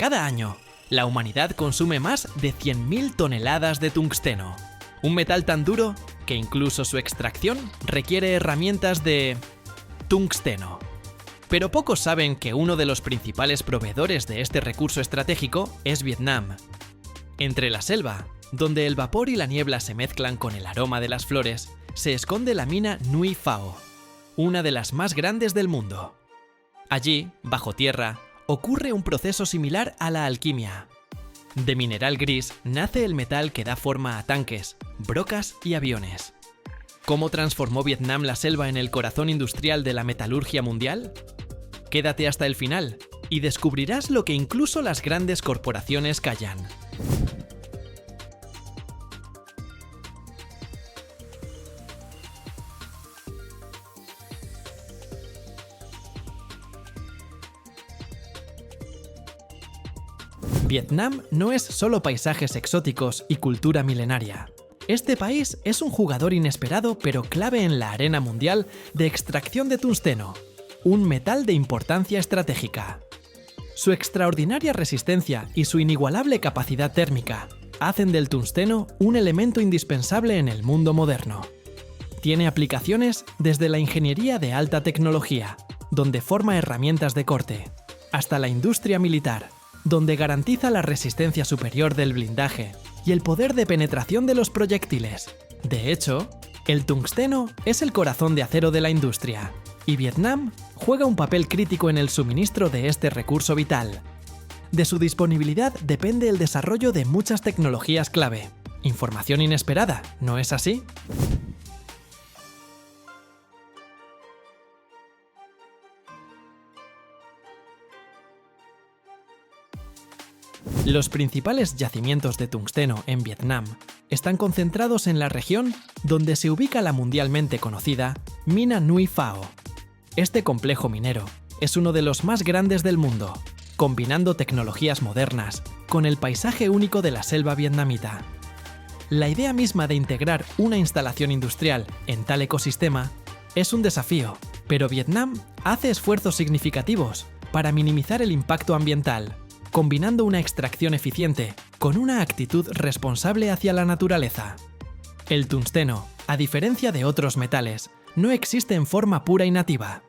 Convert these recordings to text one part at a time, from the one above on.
Cada año, la humanidad consume más de 100.000 toneladas de tungsteno, un metal tan duro que incluso su extracción requiere herramientas de tungsteno. Pero pocos saben que uno de los principales proveedores de este recurso estratégico es Vietnam. Entre la selva, donde el vapor y la niebla se mezclan con el aroma de las flores, se esconde la mina Nui Phao, una de las más grandes del mundo. Allí, bajo tierra, ocurre un proceso similar a la alquimia. De mineral gris nace el metal que da forma a tanques, brocas y aviones. ¿Cómo transformó Vietnam la selva en el corazón industrial de la metalurgia mundial? Quédate hasta el final y descubrirás lo que incluso las grandes corporaciones callan. Vietnam no es solo paisajes exóticos y cultura milenaria. Este país es un jugador inesperado pero clave en la arena mundial de extracción de tungsteno, un metal de importancia estratégica. Su extraordinaria resistencia y su inigualable capacidad térmica hacen del tungsteno un elemento indispensable en el mundo moderno. Tiene aplicaciones desde la ingeniería de alta tecnología, donde forma herramientas de corte, hasta la industria militar, donde garantiza la resistencia superior del blindaje y el poder de penetración de los proyectiles. De hecho, el tungsteno es el corazón de acero de la industria, y Vietnam juega un papel crítico en el suministro de este recurso vital. De su disponibilidad depende el desarrollo de muchas tecnologías clave. Información inesperada, ¿no es así? Los principales yacimientos de tungsteno en Vietnam están concentrados en la región donde se ubica la mundialmente conocida mina Nui Phao. Este complejo minero es uno de los más grandes del mundo, combinando tecnologías modernas con el paisaje único de la selva vietnamita. La idea misma de integrar una instalación industrial en tal ecosistema es un desafío, pero Vietnam hace esfuerzos significativos para minimizar el impacto ambiental, combinando una extracción eficiente con una actitud responsable hacia la naturaleza. El tungsteno, a diferencia de otros metales, no existe en forma pura y nativa.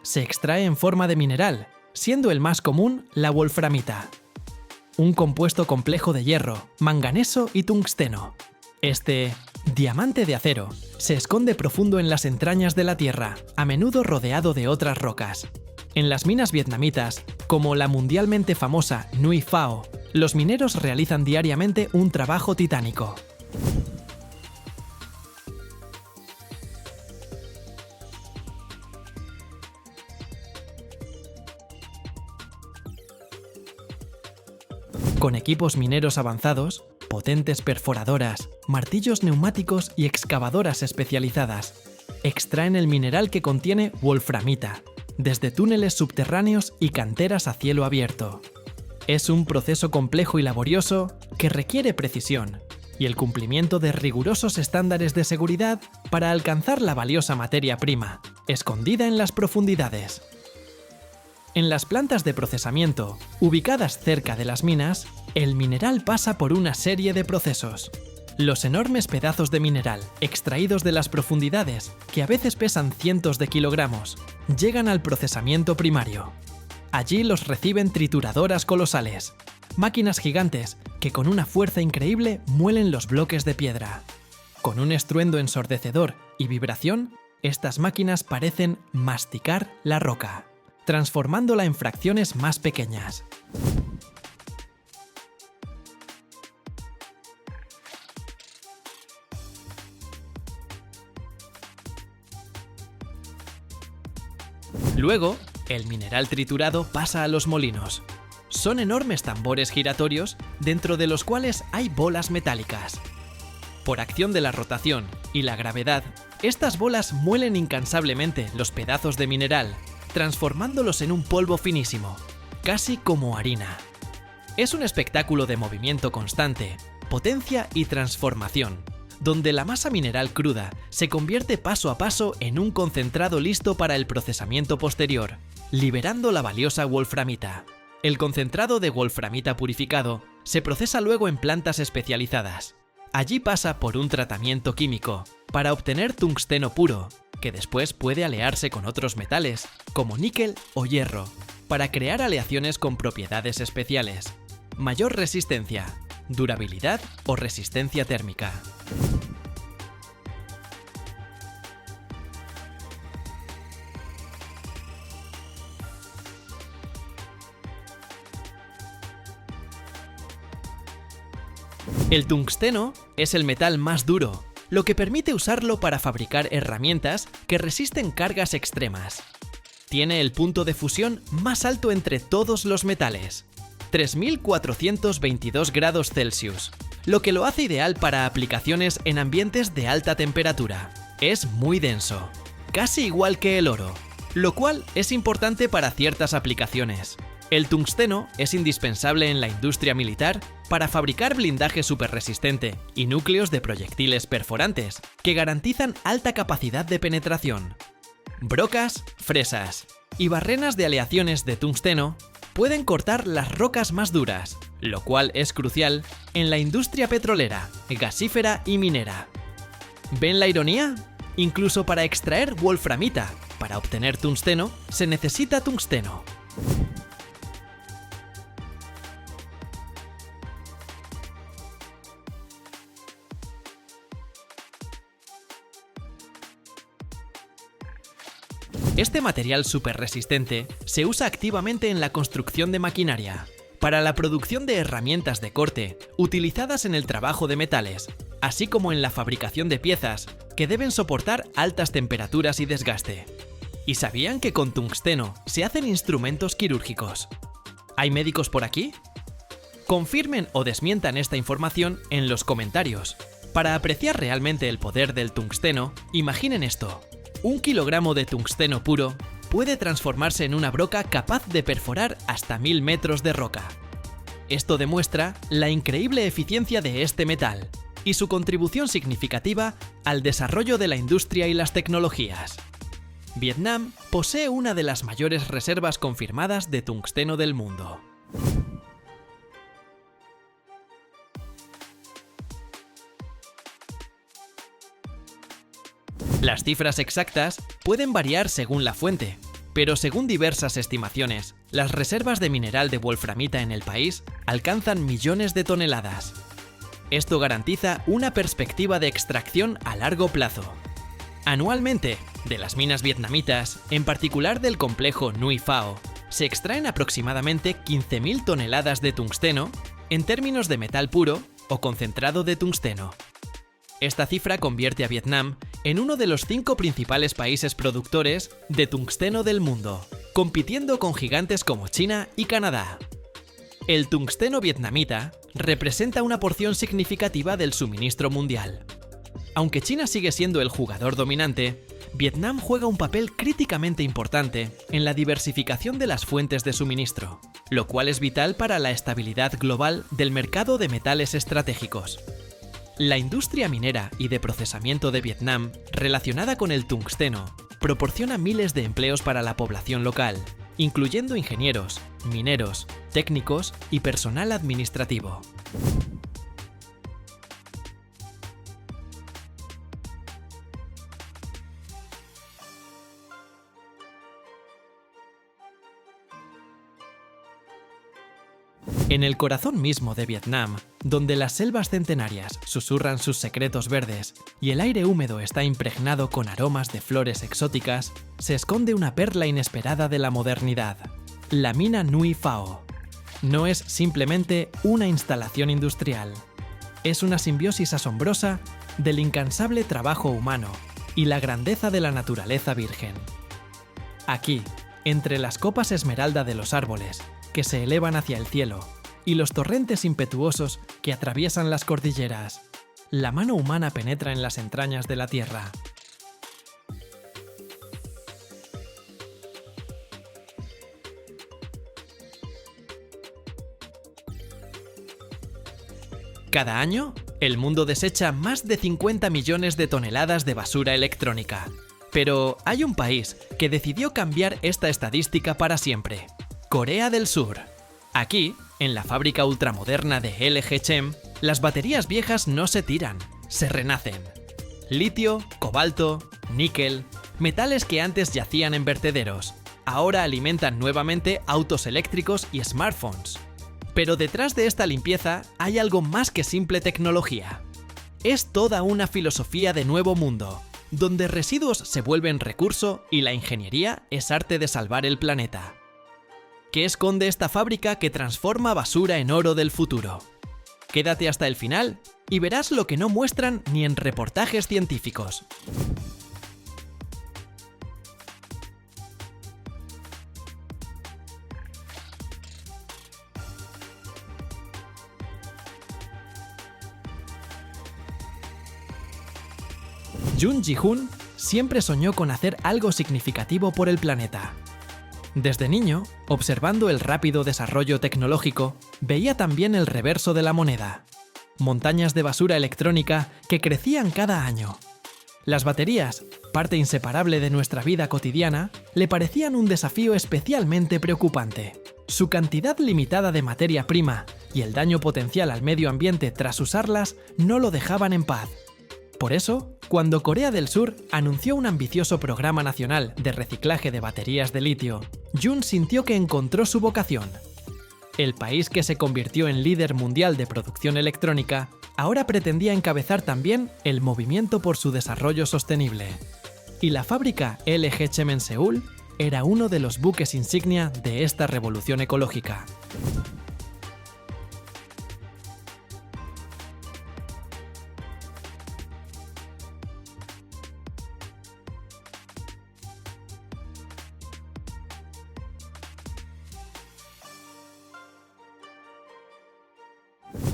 Se extrae en forma de mineral, siendo el más común la wolframita, un compuesto complejo de hierro, manganeso y tungsteno. Este diamante de acero se esconde profundo en las entrañas de la tierra, a menudo rodeado de otras rocas. En las minas vietnamitas, como la mundialmente famosa Nui Phao, los mineros realizan diariamente un trabajo titánico. Con equipos mineros avanzados, potentes perforadoras, martillos neumáticos y excavadoras especializadas, extraen el mineral que contiene wolframita, desde túneles subterráneos y canteras a cielo abierto. Es un proceso complejo y laborioso que requiere precisión y el cumplimiento de rigurosos estándares de seguridad para alcanzar la valiosa materia prima, escondida en las profundidades. En las plantas de procesamiento, ubicadas cerca de las minas, el mineral pasa por una serie de procesos. Los enormes pedazos de mineral, extraídos de las profundidades, que a veces pesan cientos de kilogramos, llegan al procesamiento primario. Allí los reciben trituradoras colosales, máquinas gigantes que con una fuerza increíble muelen los bloques de piedra. Con un estruendo ensordecedor y vibración, estas máquinas parecen masticar la roca, transformándola en fracciones más pequeñas. Luego, el mineral triturado pasa a los molinos. Son enormes tambores giratorios dentro de los cuales hay bolas metálicas. Por acción de la rotación y la gravedad, estas bolas muelen incansablemente los pedazos de mineral, transformándolos en un polvo finísimo, casi como harina. Es un espectáculo de movimiento constante, potencia y transformación, donde la masa mineral cruda se convierte paso a paso en un concentrado listo para el procesamiento posterior, liberando la valiosa wolframita. El concentrado de wolframita purificado se procesa luego en plantas especializadas. Allí pasa por un tratamiento químico para obtener tungsteno puro, que después puede alearse con otros metales, como níquel o hierro, para crear aleaciones con propiedades especiales: mayor resistencia, durabilidad o resistencia térmica. El tungsteno es el metal más duro, lo que permite usarlo para fabricar herramientas que resisten cargas extremas. Tiene el punto de fusión más alto entre todos los metales, 3422 grados Celsius, lo que lo hace ideal para aplicaciones en ambientes de alta temperatura. Es muy denso, casi igual que el oro, lo cual es importante para ciertas aplicaciones. El tungsteno es indispensable en la industria militar para fabricar blindaje superresistente y núcleos de proyectiles perforantes, que garantizan alta capacidad de penetración. Brocas, fresas y barrenas de aleaciones de tungsteno pueden cortar las rocas más duras, lo cual es crucial en la industria petrolera, gasífera y minera. ¿Ven la ironía? Incluso para extraer wolframita, para obtener tungsteno, se necesita tungsteno. Este material superresistente se usa activamente en la construcción de maquinaria, para la producción de herramientas de corte utilizadas en el trabajo de metales, así como en la fabricación de piezas que deben soportar altas temperaturas y desgaste. ¿Y sabían que con tungsteno se hacen instrumentos quirúrgicos? ¿Hay médicos por aquí? Confirmen o desmientan esta información en los comentarios. Para apreciar realmente el poder del tungsteno, imaginen esto: 1 kilogramo de tungsteno puro puede transformarse en una broca capaz de perforar hasta 1000 metros de roca. Esto demuestra la increíble eficiencia de este metal y su contribución significativa al desarrollo de la industria y las tecnologías. Vietnam posee una de las mayores reservas confirmadas de tungsteno del mundo. Las cifras exactas pueden variar según la fuente, pero según diversas estimaciones, las reservas de mineral de wolframita en el país alcanzan millones de toneladas. Esto garantiza una perspectiva de extracción a largo plazo. Anualmente, de las minas vietnamitas, en particular del complejo Nui Phao, se extraen aproximadamente 15.000 toneladas de tungsteno en términos de metal puro o concentrado de tungsteno. Esta cifra convierte a Vietnam en uno de los 5 principales países productores de tungsteno del mundo, compitiendo con gigantes como China y Canadá. El tungsteno vietnamita representa una porción significativa del suministro mundial. Aunque China sigue siendo el jugador dominante, Vietnam juega un papel críticamente importante en la diversificación de las fuentes de suministro, lo cual es vital para la estabilidad global del mercado de metales estratégicos. La industria minera y de procesamiento de Vietnam, relacionada con el tungsteno, proporciona miles de empleos para la población local, incluyendo ingenieros, mineros, técnicos y personal administrativo. En el corazón mismo de Vietnam, donde las selvas centenarias susurran sus secretos verdes y el aire húmedo está impregnado con aromas de flores exóticas, se esconde una perla inesperada de la modernidad: la mina Nui Phao. No es simplemente una instalación industrial, es una simbiosis asombrosa del incansable trabajo humano y la grandeza de la naturaleza virgen. Aquí, entre las copas esmeralda de los árboles que se elevan hacia el cielo y los torrentes impetuosos que atraviesan las cordilleras, la mano humana penetra en las entrañas de la tierra. Cada año, el mundo desecha más de 50 millones de toneladas de basura electrónica. Pero hay un país que decidió cambiar esta estadística para siempre: Corea del Sur. Aquí, en la fábrica ultramoderna de LG Chem, las baterías viejas no se tiran, se renacen. Litio, cobalto, níquel, metales que antes yacían en vertederos, ahora alimentan nuevamente autos eléctricos y smartphones. Pero detrás de esta limpieza hay algo más que simple tecnología. Es toda una filosofía de nuevo mundo, donde residuos se vuelven recurso y la ingeniería es arte de salvar el planeta. ¿Qué esconde esta fábrica que transforma basura en oro del futuro? Quédate hasta el final y verás lo que no muestran ni en reportajes científicos. Jun Ji-hoon siempre soñó con hacer algo significativo por el planeta. Desde niño, observando el rápido desarrollo tecnológico, veía también el reverso de la moneda: montañas de basura electrónica que crecían cada año. Las baterías, parte inseparable de nuestra vida cotidiana, le parecían un desafío especialmente preocupante. Su cantidad limitada de materia prima y el daño potencial al medio ambiente tras usarlas no lo dejaban en paz. Por eso, cuando Corea del Sur anunció un ambicioso programa nacional de reciclaje de baterías de litio, Jun sintió que encontró su vocación. El país que se convirtió en líder mundial de producción electrónica ahora pretendía encabezar también el movimiento por su desarrollo sostenible. Y la fábrica LG Chem en Seúl era uno de los buques insignia de esta revolución ecológica.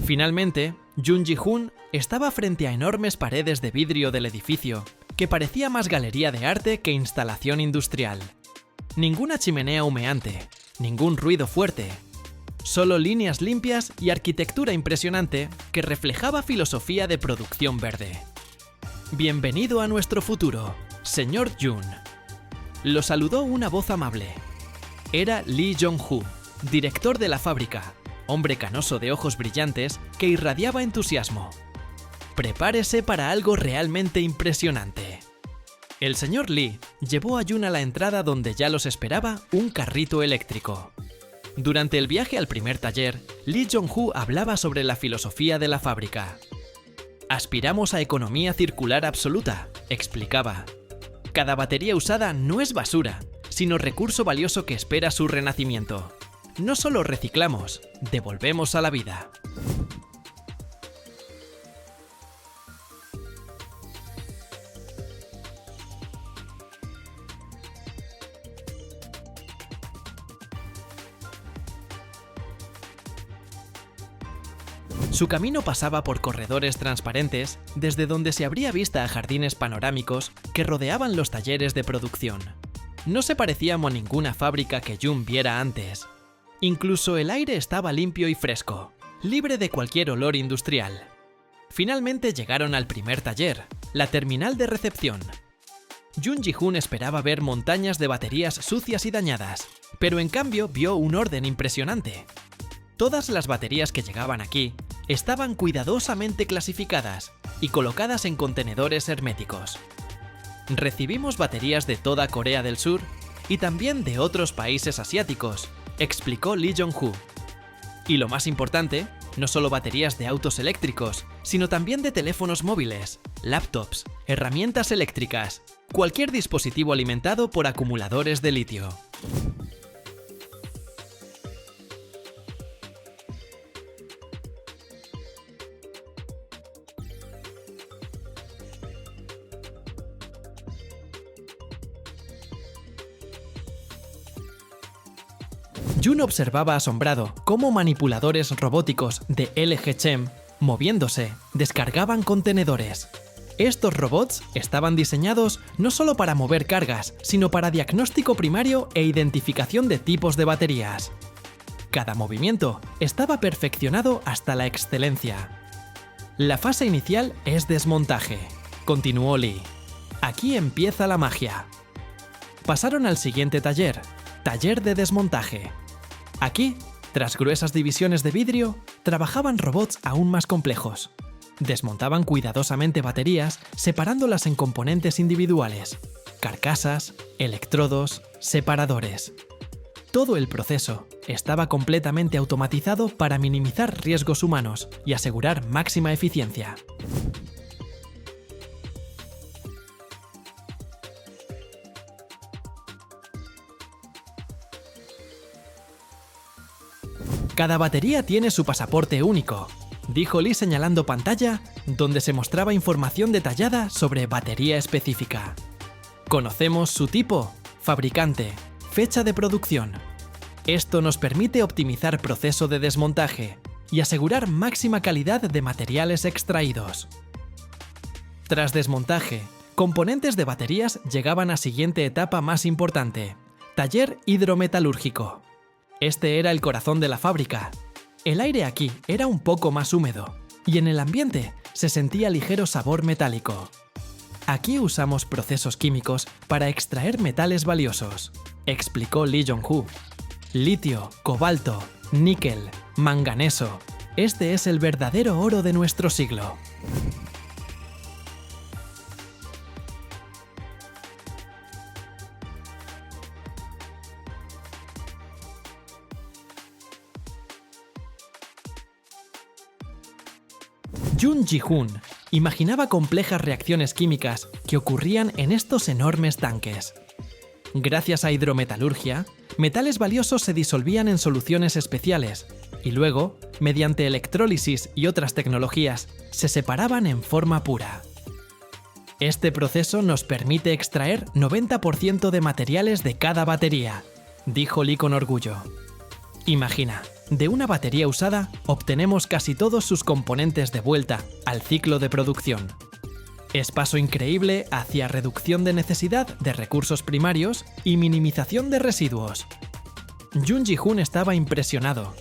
Finalmente, Jun Ji-hoon estaba frente a enormes paredes de vidrio del edificio, que parecía más galería de arte que instalación industrial. Ninguna chimenea humeante, ningún ruido fuerte, solo líneas limpias y arquitectura impresionante que reflejaba filosofía de producción verde. Bienvenido a nuestro futuro, señor Jun. Lo saludó una voz amable. Era Lee Jong-hoo, director de la fábrica, hombre canoso de ojos brillantes que irradiaba entusiasmo. Prepárese para algo realmente impresionante. El señor Lee llevó a Jun a la entrada donde ya los esperaba un carrito eléctrico. Durante el viaje al primer taller, Lee Jong-hoo hablaba sobre la filosofía de la fábrica. Aspiramos a economía circular absoluta, explicaba. Cada batería usada no es basura, sino recurso valioso que espera su renacimiento. No solo reciclamos, devolvemos a la vida. Su camino pasaba por corredores transparentes, desde donde se abría vista a jardines panorámicos que rodeaban los talleres de producción. No se parecía a ninguna fábrica que Jun viera antes. Incluso el aire estaba limpio y fresco, libre de cualquier olor industrial. Finalmente llegaron al primer taller, la terminal de recepción. Jun Ji-hoon esperaba ver montañas de baterías sucias y dañadas, pero en cambio vio un orden impresionante. Todas las baterías que llegaban aquí estaban cuidadosamente clasificadas y colocadas en contenedores herméticos. Recibimos baterías de toda Corea del Sur y también de otros países asiáticos, explicó Lee Jong-hoo. Y lo más importante, no solo baterías de autos eléctricos, sino también de teléfonos móviles, laptops, herramientas eléctricas, cualquier dispositivo alimentado por acumuladores de litio. Jun observaba asombrado cómo manipuladores robóticos de LG Chem, moviéndose, descargaban contenedores. Estos robots estaban diseñados no solo para mover cargas, sino para diagnóstico primario e identificación de tipos de baterías. Cada movimiento estaba perfeccionado hasta la excelencia. La fase inicial es desmontaje, continuó Lee. Aquí empieza la magia. Pasaron al siguiente taller, taller de desmontaje. Aquí, Tras gruesas divisiones de vidrio, trabajaban robots aún más complejos. Desmontaban cuidadosamente baterías, separándolas en componentes individuales: carcasas, electrodos, separadores. Todo el proceso estaba completamente automatizado para minimizar riesgos humanos y asegurar máxima eficiencia. Cada batería tiene su pasaporte único, dijo Lee señalando pantalla donde se mostraba información detallada sobre batería específica. Conocemos su tipo, fabricante, fecha de producción. Esto nos permite optimizar proceso de desmontaje y asegurar máxima calidad de materiales extraídos. Tras desmontaje, componentes de baterías llegaban a siguiente etapa más importante: taller hidrometalúrgico. Este era el corazón de la fábrica. El aire aquí era un poco más húmedo y en el ambiente se sentía ligero sabor metálico. Aquí usamos procesos químicos para extraer metales valiosos, explicó Lee Jong-hoo. Litio, cobalto, níquel, manganeso. Este es el verdadero oro de nuestro siglo. Jun Ji-hoon imaginaba complejas reacciones químicas que ocurrían en estos enormes tanques. Gracias a hidrometalurgia, metales valiosos se disolvían en soluciones especiales y luego, mediante electrólisis y otras tecnologías, se separaban en forma pura. Este proceso nos permite extraer 90% de materiales de cada batería, dijo Lee con orgullo. Imagina, de una batería usada obtenemos casi todos sus componentes de vuelta al ciclo de producción. Es paso increíble hacia reducción de necesidad de recursos primarios y minimización de residuos. Jun Ji-hoon estaba impresionado.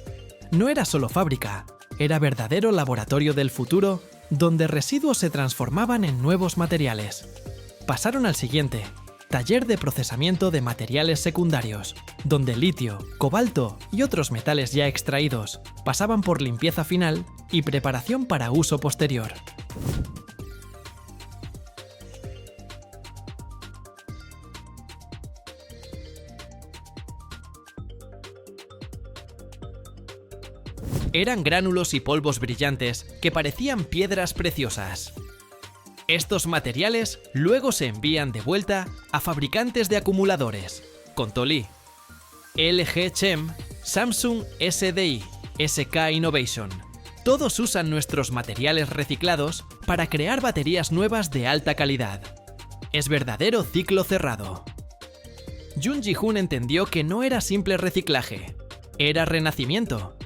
No era solo fábrica, era verdadero laboratorio del futuro donde residuos se transformaban en nuevos materiales. Pasaron al siguiente: taller de procesamiento de materiales secundarios, donde litio, cobalto y otros metales ya extraídos pasaban por limpieza final y preparación para uso posterior. Eran gránulos y polvos brillantes que parecían piedras preciosas. Estos materiales luego se envían de vuelta a fabricantes de acumuladores, contó Lee. LG Chem, Samsung SDI, SK Innovation. Todos usan nuestros materiales reciclados para crear baterías nuevas de alta calidad. Es verdadero ciclo cerrado. Jun Ji-hoon entendió que no era simple reciclaje, era renacimiento.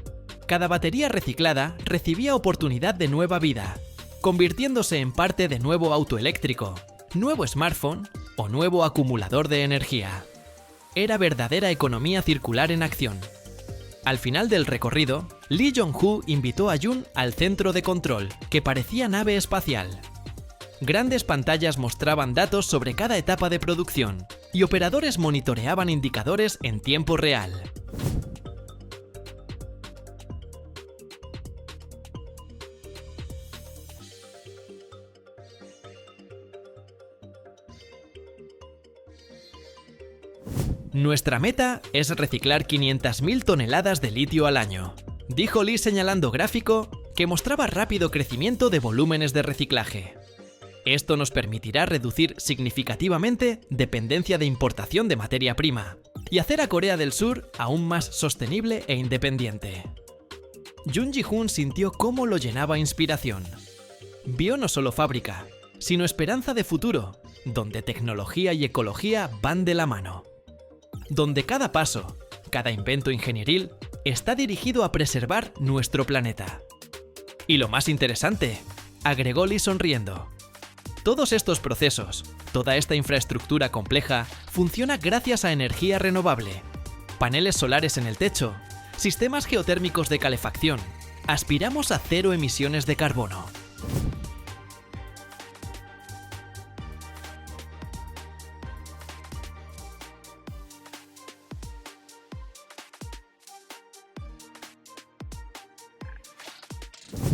Cada batería reciclada recibía oportunidad de nueva vida, convirtiéndose en parte de nuevo auto eléctrico, nuevo smartphone o nuevo acumulador de energía. Era verdadera economía circular en acción. Al final del recorrido, Lee Jong-hoo invitó a Jun al centro de control, que parecía nave espacial. Grandes pantallas mostraban datos sobre cada etapa de producción y operadores monitoreaban indicadores en tiempo real. Nuestra meta es reciclar 500.000 toneladas de litio al año, dijo Lee señalando gráfico que mostraba rápido crecimiento de volúmenes de reciclaje. Esto nos permitirá reducir significativamente dependencia de importación de materia prima y hacer a Corea del Sur aún más sostenible e independiente. Jun Ji-hoon sintió cómo lo llenaba inspiración. Vio no solo fábrica, sino esperanza de futuro, donde tecnología y ecología van de la mano. Donde cada paso, cada invento ingenieril, está dirigido a preservar nuestro planeta. Y lo más interesante, agregó Lee sonriendo, todos estos procesos, toda esta infraestructura compleja, funciona gracias a energía renovable. Paneles solares en el techo, sistemas geotérmicos de calefacción. Aspiramos a cero emisiones de carbono.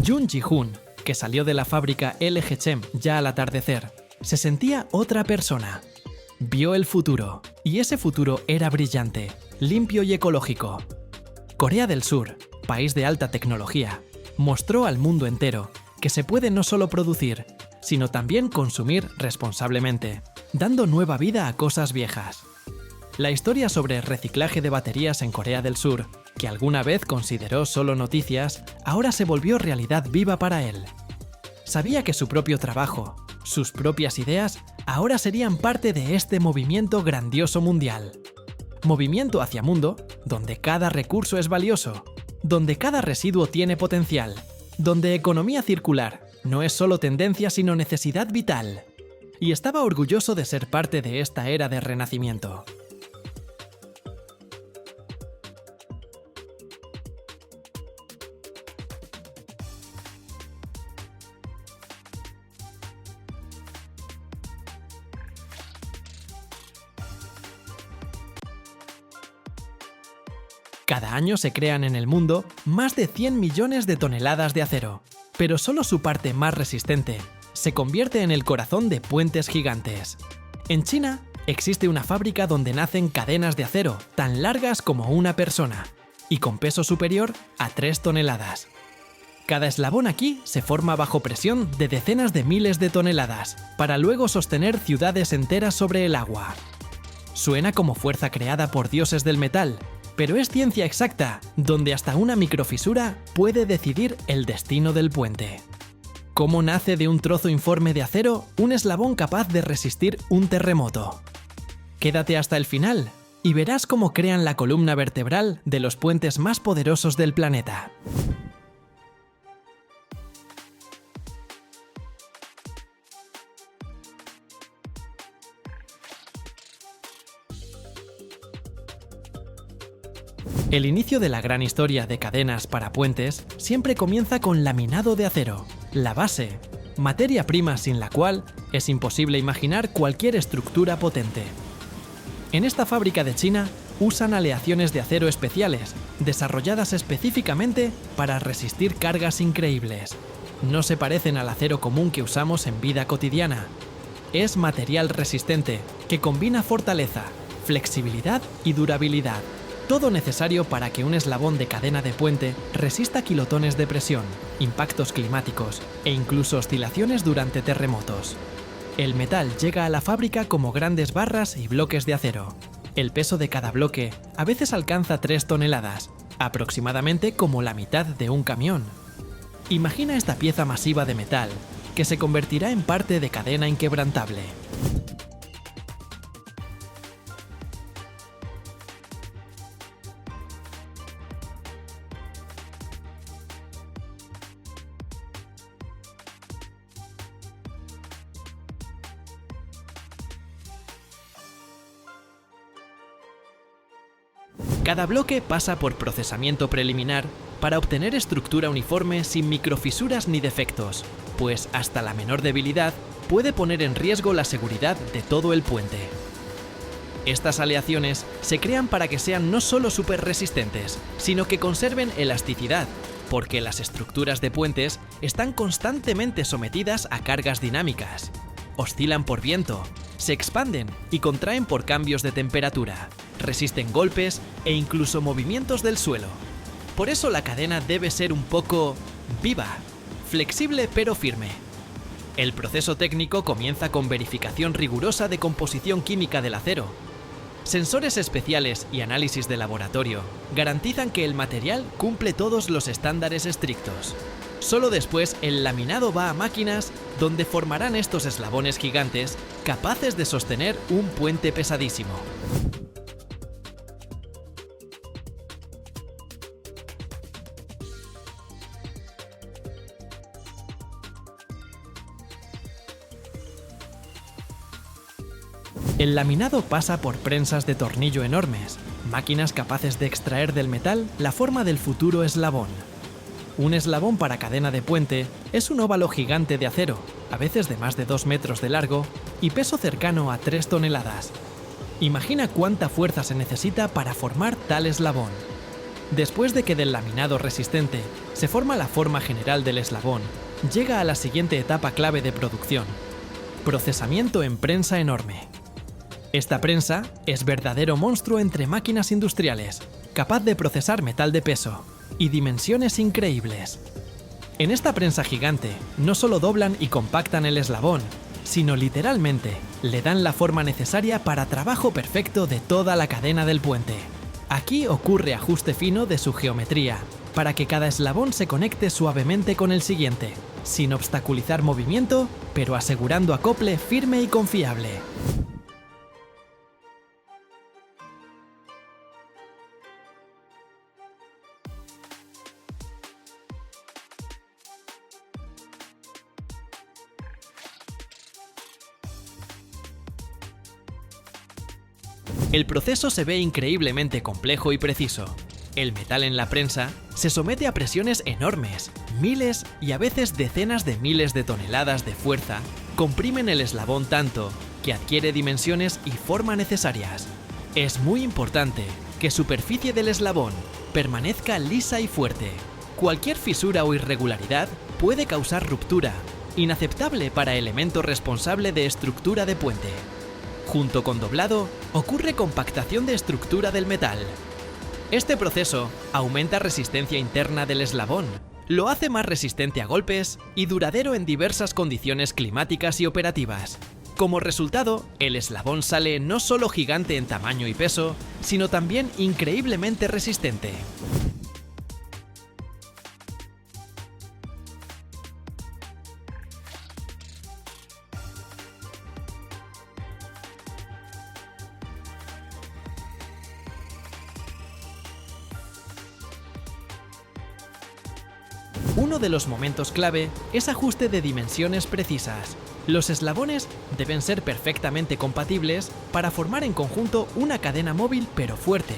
Jun Ji-hoon, que salió de la fábrica LG Chem ya al atardecer, se sentía otra persona. Vio el futuro, y ese futuro era brillante, limpio y ecológico. Corea del Sur, país de alta tecnología, mostró al mundo entero que se puede no solo producir, sino también consumir responsablemente, dando nueva vida a cosas viejas. La historia sobre reciclaje de baterías en Corea del Sur, que alguna vez consideró solo noticias, ahora se volvió realidad viva para él. Sabía que su propio trabajo, sus propias ideas, ahora serían parte de este movimiento grandioso mundial. Movimiento hacia mundo donde cada recurso es valioso, donde cada residuo tiene potencial, donde economía circular no es solo tendencia sino necesidad vital. Y estaba orgulloso de ser parte de esta era de renacimiento. Cada año se crean en el mundo más de 100 millones de toneladas de acero, pero solo su parte más resistente se convierte en el corazón de puentes gigantes. En China existe una fábrica donde nacen cadenas de acero tan largas como una persona y con peso superior a 3 toneladas. Cada eslabón aquí se forma bajo presión de decenas de miles de toneladas para luego sostener ciudades enteras sobre el agua. Suena como fuerza creada por dioses del metal, pero es ciencia exacta, donde hasta una microfisura puede decidir el destino del puente. ¿Cómo nace de un trozo informe de acero un eslabón capaz de resistir un terremoto? Quédate hasta el final y verás cómo crean la columna vertebral de los puentes más poderosos del planeta. El inicio de la gran historia de cadenas para puentes siempre comienza con laminado de acero, la base, materia prima sin la cual es imposible imaginar cualquier estructura potente. En esta fábrica de China usan aleaciones de acero especiales, desarrolladas específicamente para resistir cargas increíbles. No se parecen al acero común que usamos en vida cotidiana. Es material resistente que combina fortaleza, flexibilidad y durabilidad. Todo necesario para que un eslabón de cadena de puente resista kilotones de presión, impactos climáticos e incluso oscilaciones durante terremotos. El metal llega a la fábrica como grandes barras y bloques de acero. El peso de cada bloque a veces alcanza 3 toneladas, aproximadamente como la mitad de un camión. Imagina esta pieza masiva de metal, que se convertirá en parte de cadena inquebrantable. Cada bloque pasa por procesamiento preliminar para obtener estructura uniforme sin microfisuras ni defectos, pues hasta la menor debilidad puede poner en riesgo la seguridad de todo el puente. Estas aleaciones se crean para que sean no solo súper resistentes, sino que conserven elasticidad, porque las estructuras de puentes están constantemente sometidas a cargas dinámicas. Oscilan por viento, se expanden y contraen por cambios de temperatura, resisten golpes e incluso movimientos del suelo. Por eso la cadena debe ser un poco viva, flexible pero firme. El proceso técnico comienza con verificación rigurosa de composición química del acero. Sensores especiales y análisis de laboratorio garantizan que el material cumple todos los estándares estrictos. Solo después el laminado va a máquinas donde formarán estos eslabones gigantes capaces de sostener un puente pesadísimo. El laminado pasa por prensas de tornillo enormes, máquinas capaces de extraer del metal la forma del futuro eslabón. Un eslabón para cadena de puente es un óvalo gigante de acero, a veces de más de 2 metros de largo y peso cercano a 3 toneladas. Imagina cuánta fuerza se necesita para formar tal eslabón. Después de que del laminado resistente se forma la forma general del eslabón, llega a la siguiente etapa clave de producción: procesamiento en prensa enorme. Esta prensa es verdadero monstruo entre máquinas industriales, capaz de procesar metal de peso y dimensiones increíbles. En esta prensa gigante no solo doblan y compactan el eslabón, sino literalmente le dan la forma necesaria para trabajo perfecto de toda la cadena del puente. Aquí ocurre ajuste fino de su geometría, para que cada eslabón se conecte suavemente con el siguiente, sin obstaculizar movimiento, pero asegurando acople firme y confiable. El proceso se ve increíblemente complejo y preciso. El metal en la prensa se somete a presiones enormes, miles y a veces decenas de miles de toneladas de fuerza comprimen el eslabón tanto que adquiere dimensiones y forma necesarias. Es muy importante que la superficie del eslabón permanezca lisa y fuerte. Cualquier fisura o irregularidad puede causar ruptura, inaceptable para elemento responsable de estructura de puente. Junto con doblado, ocurre compactación de estructura del metal. Este proceso aumenta resistencia interna del eslabón, lo hace más resistente a golpes y duradero en diversas condiciones climáticas y operativas. Como resultado, el eslabón sale no solo gigante en tamaño y peso, sino también increíblemente resistente. Uno de los momentos clave es ajuste de dimensiones precisas. Los eslabones deben ser perfectamente compatibles para formar en conjunto una cadena móvil pero fuerte.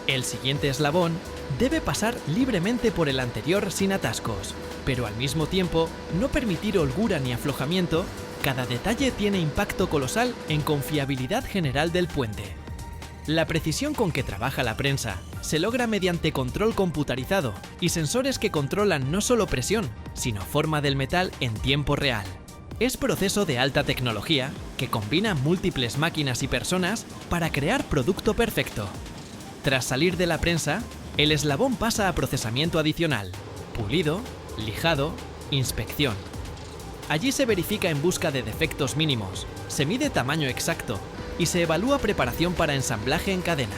El siguiente eslabón debe pasar libremente por el anterior sin atascos, pero al mismo tiempo no permitir holgura ni aflojamiento. Cada detalle tiene impacto colosal en confiabilidad general del puente. La precisión con que trabaja la prensa se logra mediante control computarizado y sensores que controlan no solo presión, sino forma del metal en tiempo real. Es proceso de alta tecnología que combina múltiples máquinas y personas para crear producto perfecto. Tras salir de la prensa, el eslabón pasa a procesamiento adicional: pulido, lijado, inspección. Allí se verifica en busca de defectos mínimos, se mide tamaño exacto y se evalúa preparación para ensamblaje en cadena.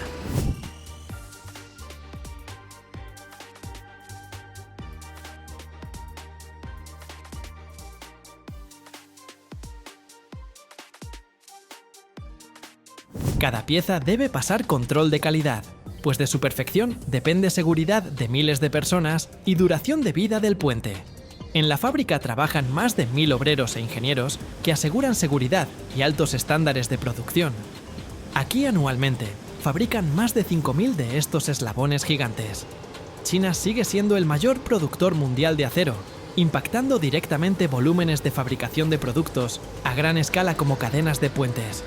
Cada pieza debe pasar control de calidad, pues de su perfección depende seguridad de miles de personas y duración de vida del puente. En la fábrica trabajan más de 1000 obreros e ingenieros que aseguran seguridad y altos estándares de producción. Aquí anualmente fabrican más de 5000 de estos eslabones gigantes. China sigue siendo el mayor productor mundial de acero, impactando directamente volúmenes de fabricación de productos a gran escala como cadenas de puentes.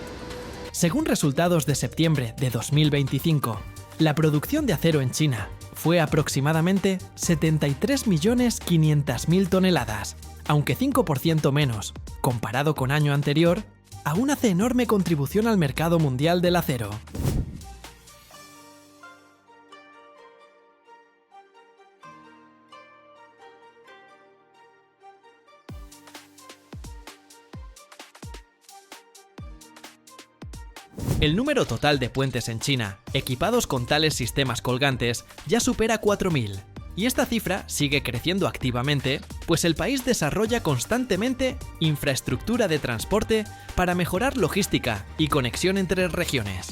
Según resultados de septiembre de 2025, la producción de acero en China fue aproximadamente 73.500.000 toneladas, aunque 5% menos, comparado con año anterior, aún hace enorme contribución al mercado mundial del acero. El número total de puentes en China, equipados con tales sistemas colgantes, ya supera 4.000, y esta cifra sigue creciendo activamente, pues el país desarrolla constantemente infraestructura de transporte para mejorar logística y conexión entre regiones.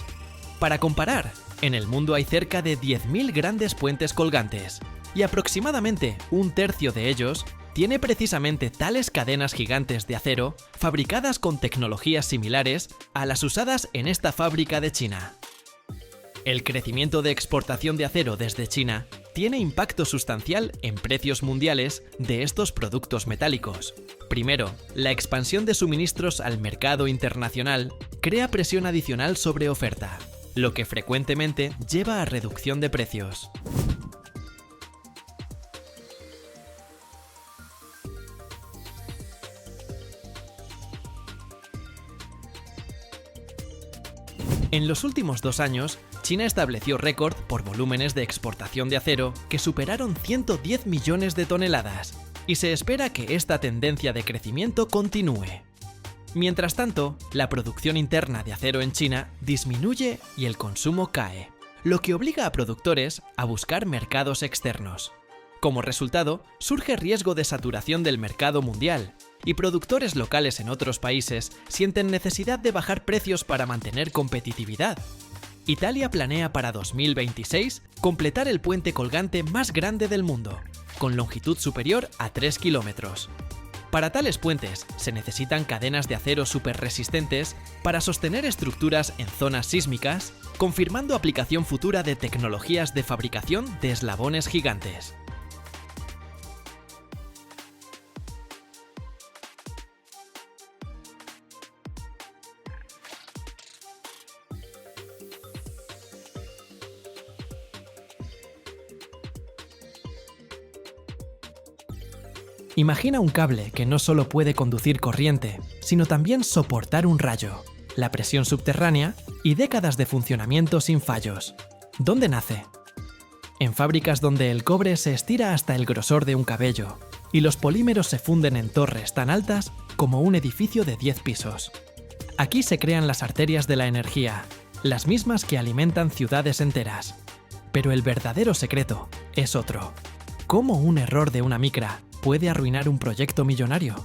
Para comparar, en el mundo hay cerca de 10.000 grandes puentes colgantes, y aproximadamente un tercio de ellos tiene precisamente tales cadenas gigantes de acero fabricadas con tecnologías similares a las usadas en esta fábrica de China. El crecimiento de exportación de acero desde China tiene impacto sustancial en precios mundiales de estos productos metálicos. Primero, la expansión de suministros al mercado internacional crea presión adicional sobre oferta, lo que frecuentemente lleva a reducción de precios. En los últimos 2 años, China estableció récord por volúmenes de exportación de acero que superaron 110 millones de toneladas, y se espera que esta tendencia de crecimiento continúe. Mientras tanto, la producción interna de acero en China disminuye y el consumo cae, lo que obliga a productores a buscar mercados externos. Como resultado, surge riesgo de saturación del mercado mundial, y productores locales en otros países sienten necesidad de bajar precios para mantener competitividad. Italia planea para 2026 completar el puente colgante más grande del mundo, con longitud superior a 3 kilómetros. Para tales puentes se necesitan cadenas de acero superresistentes para sostener estructuras en zonas sísmicas, confirmando aplicación futura de tecnologías de fabricación de eslabones gigantes. Imagina un cable que no solo puede conducir corriente, sino también soportar un rayo, la presión subterránea y décadas de funcionamiento sin fallos. ¿Dónde nace? En fábricas donde el cobre se estira hasta el grosor de un cabello y los polímeros se funden en torres tan altas como un edificio de 10 pisos. Aquí se crean las arterias de la energía, las mismas que alimentan ciudades enteras. Pero el verdadero secreto es otro. ¿Cómo un error de una micra puede arruinar un proyecto millonario?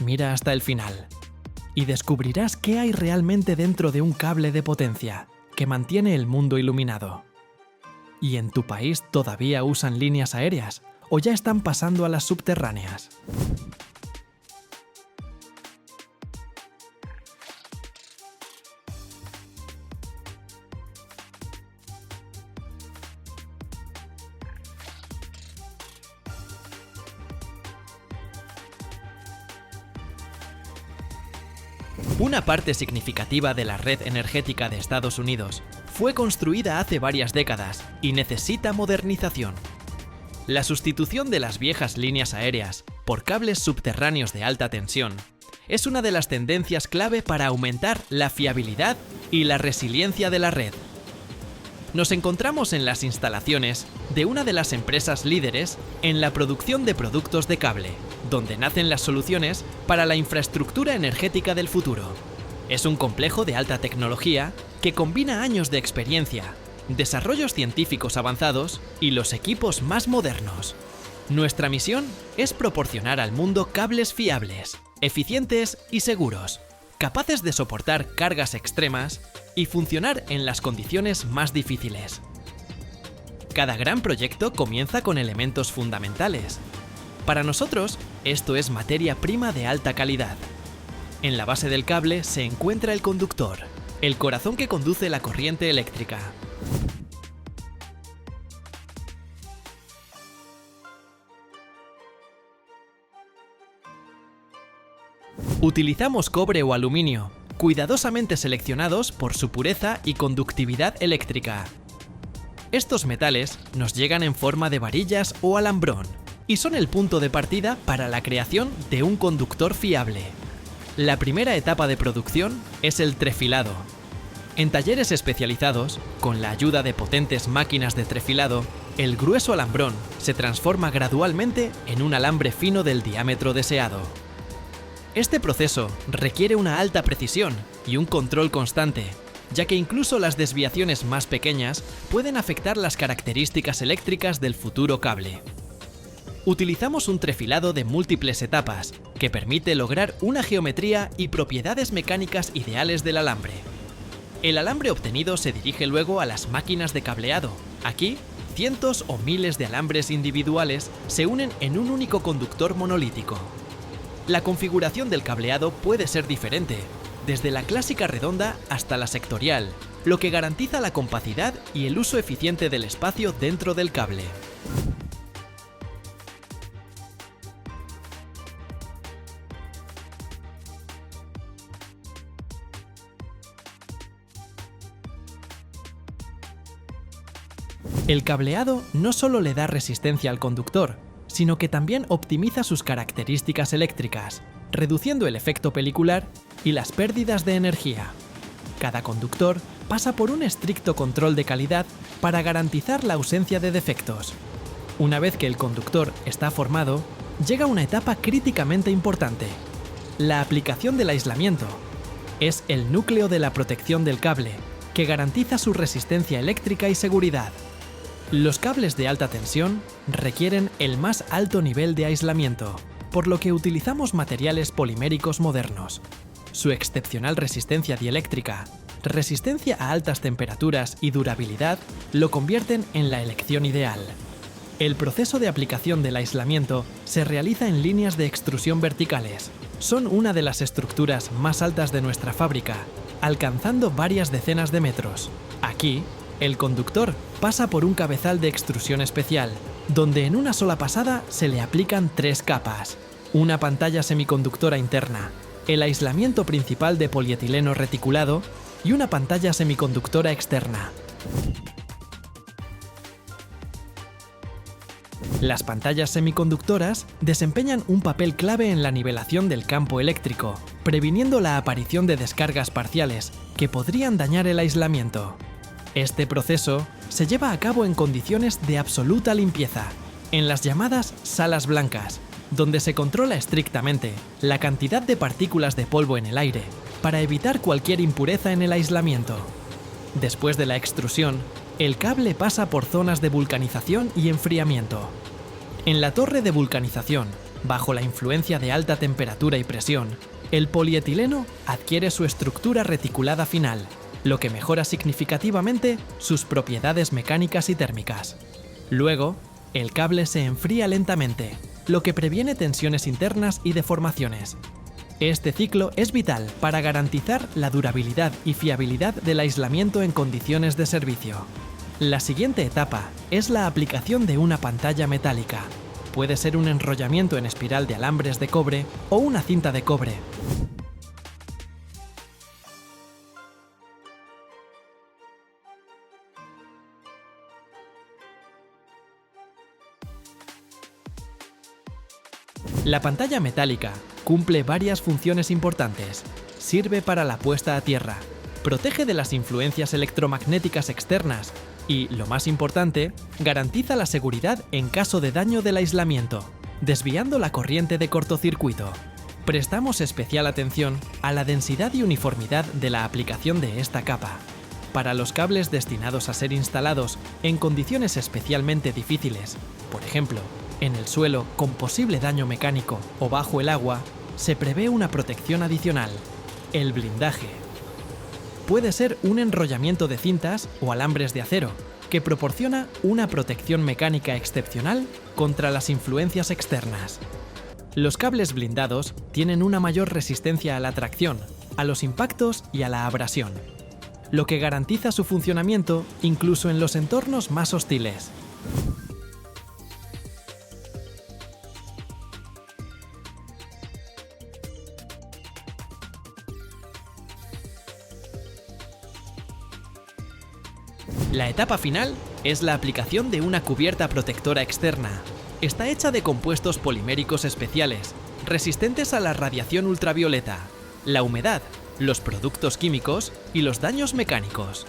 Mira hasta el final y descubrirás qué hay realmente dentro de un cable de potencia que mantiene el mundo iluminado. ¿Y en tu país todavía usan líneas aéreas o ya están pasando a las subterráneas? Una parte significativa de la red energética de Estados Unidos fue construida hace varias décadas y necesita modernización. La sustitución de las viejas líneas aéreas por cables subterráneos de alta tensión es una de las tendencias clave para aumentar la fiabilidad y la resiliencia de la red. Nos encontramos en las instalaciones de una de las empresas líderes en la producción de productos de cable, donde nacen las soluciones para la infraestructura energética del futuro. Es un complejo de alta tecnología que combina años de experiencia, desarrollos científicos avanzados y los equipos más modernos. Nuestra misión es proporcionar al mundo cables fiables, eficientes y seguros, capaces de soportar cargas extremas y funcionar en las condiciones más difíciles. Cada gran proyecto comienza con elementos fundamentales. Para nosotros, esto es materia prima de alta calidad. En la base del cable se encuentra el conductor, el corazón que conduce la corriente eléctrica. Utilizamos cobre o aluminio, cuidadosamente seleccionados por su pureza y conductividad eléctrica. Estos metales nos llegan en forma de varillas o alambrón y son el punto de partida para la creación de un conductor fiable. La primera etapa de producción es el trefilado. En talleres especializados, con la ayuda de potentes máquinas de trefilado, el grueso alambrón se transforma gradualmente en un alambre fino del diámetro deseado. Este proceso requiere una alta precisión y un control constante, ya que incluso las desviaciones más pequeñas pueden afectar las características eléctricas del futuro cable. Utilizamos un trefilado de múltiples etapas, que permite lograr una geometría y propiedades mecánicas ideales del alambre. El alambre obtenido se dirige luego a las máquinas de cableado. Aquí, cientos o miles de alambres individuales se unen en un único conductor monolítico. La configuración del cableado puede ser diferente, desde la clásica redonda hasta la sectorial, lo que garantiza la compacidad y el uso eficiente del espacio dentro del cable. El cableado no solo le da resistencia al conductor, sino que también optimiza sus características eléctricas, reduciendo el efecto pelicular y las pérdidas de energía. Cada conductor pasa por un estricto control de calidad para garantizar la ausencia de defectos. Una vez que el conductor está formado, llega una etapa críticamente importante: la aplicación del aislamiento. Es el núcleo de la protección del cable, que garantiza su resistencia eléctrica y seguridad. Los cables de alta tensión requieren el más alto nivel de aislamiento, por lo que utilizamos materiales poliméricos modernos. Su excepcional resistencia dieléctrica, resistencia a altas temperaturas y durabilidad lo convierten en la elección ideal. El proceso de aplicación del aislamiento se realiza en líneas de extrusión verticales. Son una de las estructuras más altas de nuestra fábrica, alcanzando varias decenas de metros. Aquí, el conductor pasa por un cabezal de extrusión especial, donde en una sola pasada se le aplican 3 capas: una pantalla semiconductora interna, el aislamiento principal de polietileno reticulado y una pantalla semiconductora externa. Las pantallas semiconductoras desempeñan un papel clave en la nivelación del campo eléctrico, previniendo la aparición de descargas parciales que podrían dañar el aislamiento. Este proceso se lleva a cabo en condiciones de absoluta limpieza, en las llamadas salas blancas, donde se controla estrictamente la cantidad de partículas de polvo en el aire para evitar cualquier impureza en el aislamiento. Después de la extrusión, el cable pasa por zonas de vulcanización y enfriamiento. En la torre de vulcanización, bajo la influencia de alta temperatura y presión, el polietileno adquiere su estructura reticulada final, lo que mejora significativamente sus propiedades mecánicas y térmicas. Luego, el cable se enfría lentamente, lo que previene tensiones internas y deformaciones. Este ciclo es vital para garantizar la durabilidad y fiabilidad del aislamiento en condiciones de servicio. La siguiente etapa es la aplicación de una pantalla metálica. Puede ser un enrollamiento en espiral de alambres de cobre o una cinta de cobre. La pantalla metálica cumple varias funciones importantes. Sirve para la puesta a tierra, protege de las influencias electromagnéticas externas y, lo más importante, garantiza la seguridad en caso de daño del aislamiento, desviando la corriente de cortocircuito. Prestamos especial atención a la densidad y uniformidad de la aplicación de esta capa. Para los cables destinados a ser instalados en condiciones especialmente difíciles, por ejemplo, en el suelo con posible daño mecánico o bajo el agua, se prevé una protección adicional: el blindaje. Puede ser un enrollamiento de cintas o alambres de acero, que proporciona una protección mecánica excepcional contra las influencias externas. Los cables blindados tienen una mayor resistencia a la tracción, a los impactos y a la abrasión, lo que garantiza su funcionamiento incluso en los entornos más hostiles. La etapa final es la aplicación de una cubierta protectora externa. Está hecha de compuestos poliméricos especiales, resistentes a la radiación ultravioleta, la humedad, los productos químicos y los daños mecánicos.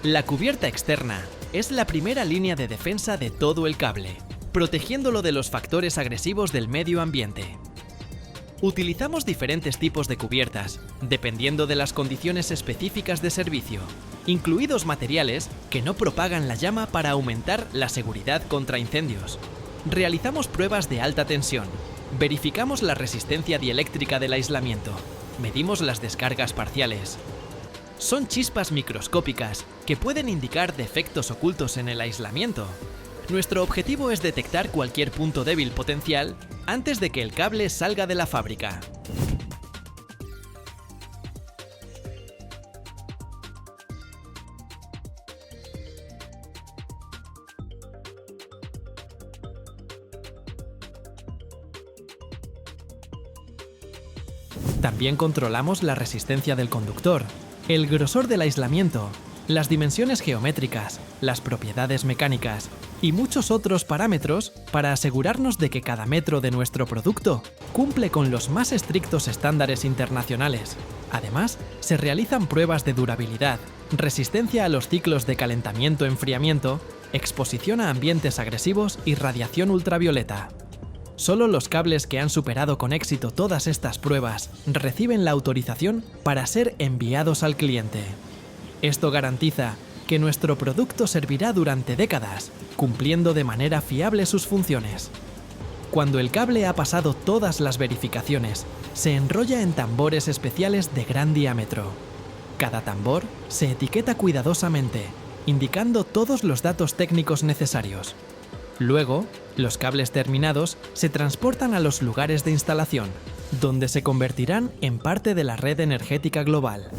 La cubierta externa es la primera línea de defensa de todo el cable, protegiéndolo de los factores agresivos del medio ambiente. Utilizamos diferentes tipos de cubiertas, dependiendo de las condiciones específicas de servicio, incluidos materiales que no propagan la llama para aumentar la seguridad contra incendios. Realizamos pruebas de alta tensión, verificamos la resistencia dieléctrica del aislamiento, medimos las descargas parciales. Son chispas microscópicas que pueden indicar defectos ocultos en el aislamiento. Nuestro objetivo es detectar cualquier punto débil potencial antes de que el cable salga de la fábrica. También controlamos la resistencia del conductor, el grosor del aislamiento, las dimensiones geométricas, las propiedades mecánicas y muchos otros parámetros para asegurarnos de que cada metro de nuestro producto cumple con los más estrictos estándares internacionales. Además, se realizan pruebas de durabilidad, resistencia a los ciclos de calentamiento-enfriamiento, exposición a ambientes agresivos y radiación ultravioleta. Solo los cables que han superado con éxito todas estas pruebas reciben la autorización para ser enviados al cliente. Esto garantiza que nuestro producto servirá durante décadas, cumpliendo de manera fiable sus funciones. Cuando el cable ha pasado todas las verificaciones, se enrolla en tambores especiales de gran diámetro. Cada tambor se etiqueta cuidadosamente, indicando todos los datos técnicos necesarios. Luego, los cables terminados se transportan a los lugares de instalación, donde se convertirán en parte de la red energética global.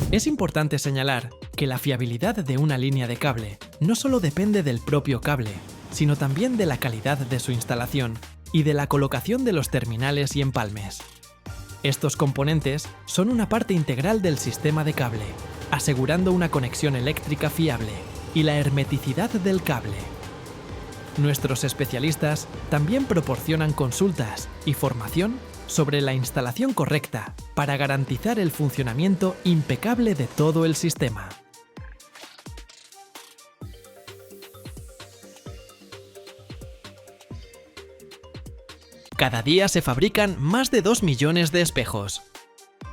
Es importante señalar que la fiabilidad de una línea de cable no solo depende del propio cable, sino también de la calidad de su instalación y de la colocación de los terminales y empalmes. Estos componentes son una parte integral del sistema de cable, asegurando una conexión eléctrica fiable y la hermeticidad del cable. Nuestros especialistas también proporcionan consultas y formación sobre la instalación correcta para garantizar el funcionamiento impecable de todo el sistema. Cada día se fabrican más de 2 millones de espejos.